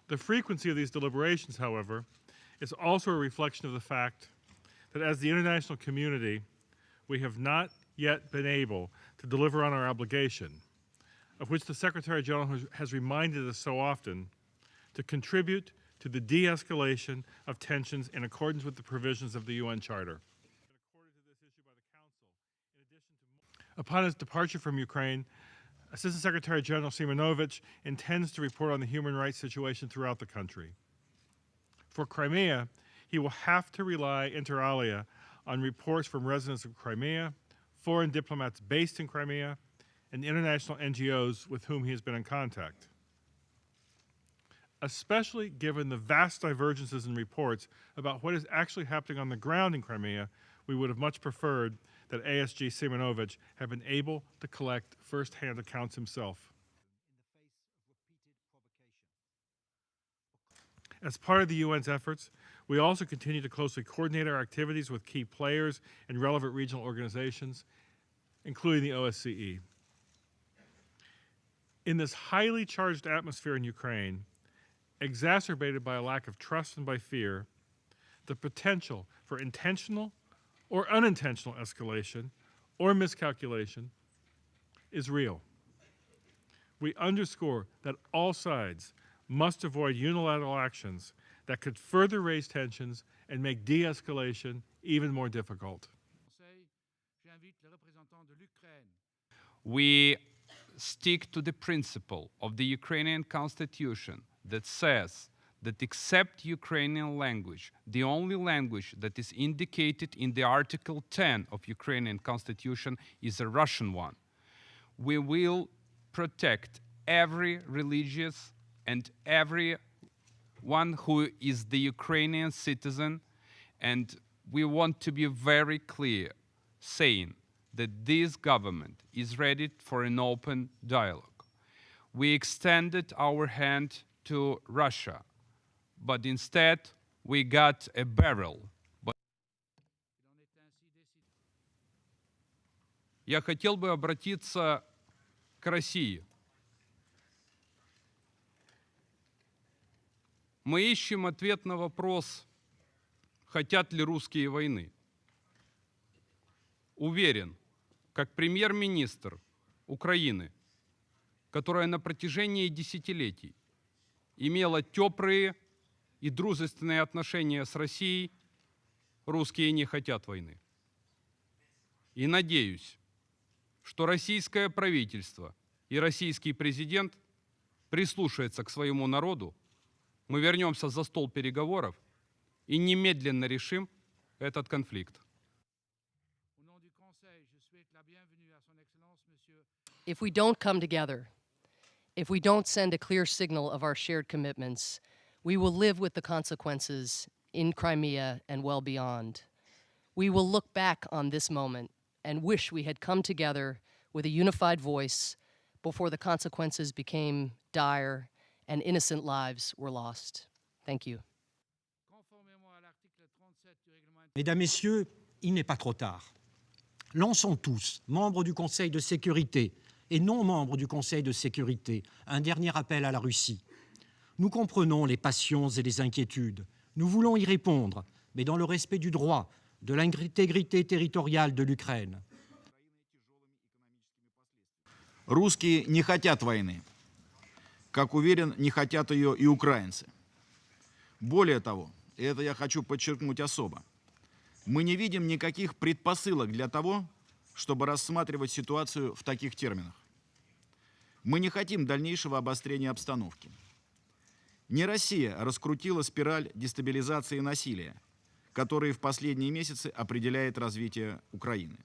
The frequency of these deliberations, however, is also a reflection of the fact that as the international community, we have not yet been able to deliver on our obligation, of which the Secretary General has reminded us so often, to contribute to the de-escalation of tensions in accordance with the provisions of the UN Charter. Upon his departure from Ukraine, Assistant Secretary General Simonovich intends to report on the human rights situation throughout the country. For Crimea, he will have to rely inter alia on reports from residents of Crimea, foreign diplomats based in Crimea, and international NGOs with whom he has been in contact. Especially given the vast divergences in reports about what is actually happening on the ground in Crimea, we would have much preferred that ASG Simonovich had been able to collect first-hand accounts himself. As part of the UN's efforts, we also continue to closely coordinate our activities with key players and relevant regional organizations, including the OSCE. In this highly charged atmosphere in Ukraine, exacerbated by a lack of trust and by fear, the potential for intentional or unintentional escalation or miscalculation is real. We underscore that all sides must avoid unilateral actions that could further raise tensions and make de-escalation even more difficult. We stick to the principle of the Ukrainian constitution that says that except Ukrainian language, the only language that is indicated in the Article 10 of Ukrainian constitution is a Russian one. We will protect every religious and everyone who is the Ukrainian citizen, and we want to be very clear, saying that this government is ready for an open dialogue. We extended our hand to Russia, but instead we got a barrel. Я хотел бы обратиться к России. Мы ищем ответ на вопрос, хотят ли русские войны. Уверен, как премьер-министр Украины, которая на протяжении десятилетий имела теплые и дружественные отношения с Россией, русские не хотят войны. И надеюсь, что российское правительство и российский президент прислушаются к своему народу, мы вернемся за стол переговоров и немедленно решим этот конфликт. If we don't come together, if we don't send a clear signal of our shared commitments, we will live with the consequences in Crimea and well beyond. We will look back on this moment and wish we had come together with a unified voice before the consequences became dire and innocent lives were lost. Thank you. Mesdames, Messieurs, il n'est pas trop tard. Lançons tous, membres du Conseil de sécurité et non membres du Conseil de sécurité, un dernier appel à la Russie. Nous comprenons les passions et les inquiétudes. Nous voulons y répondre, mais dans le respect du droit, de l'intégrité territoriale de l'Ukraine. Русские не хотят войны. Как уверен, не хотят ее и украинцы. Более того, и это я хочу подчеркнуть особо, мы не видим никаких предпосылок для того, чтобы рассматривать ситуацию в таких терминах. Мы не хотим дальнейшего обострения обстановки. Не Россия раскрутила спираль дестабилизации и насилия, который в последние месяцы определяет развитие Украины.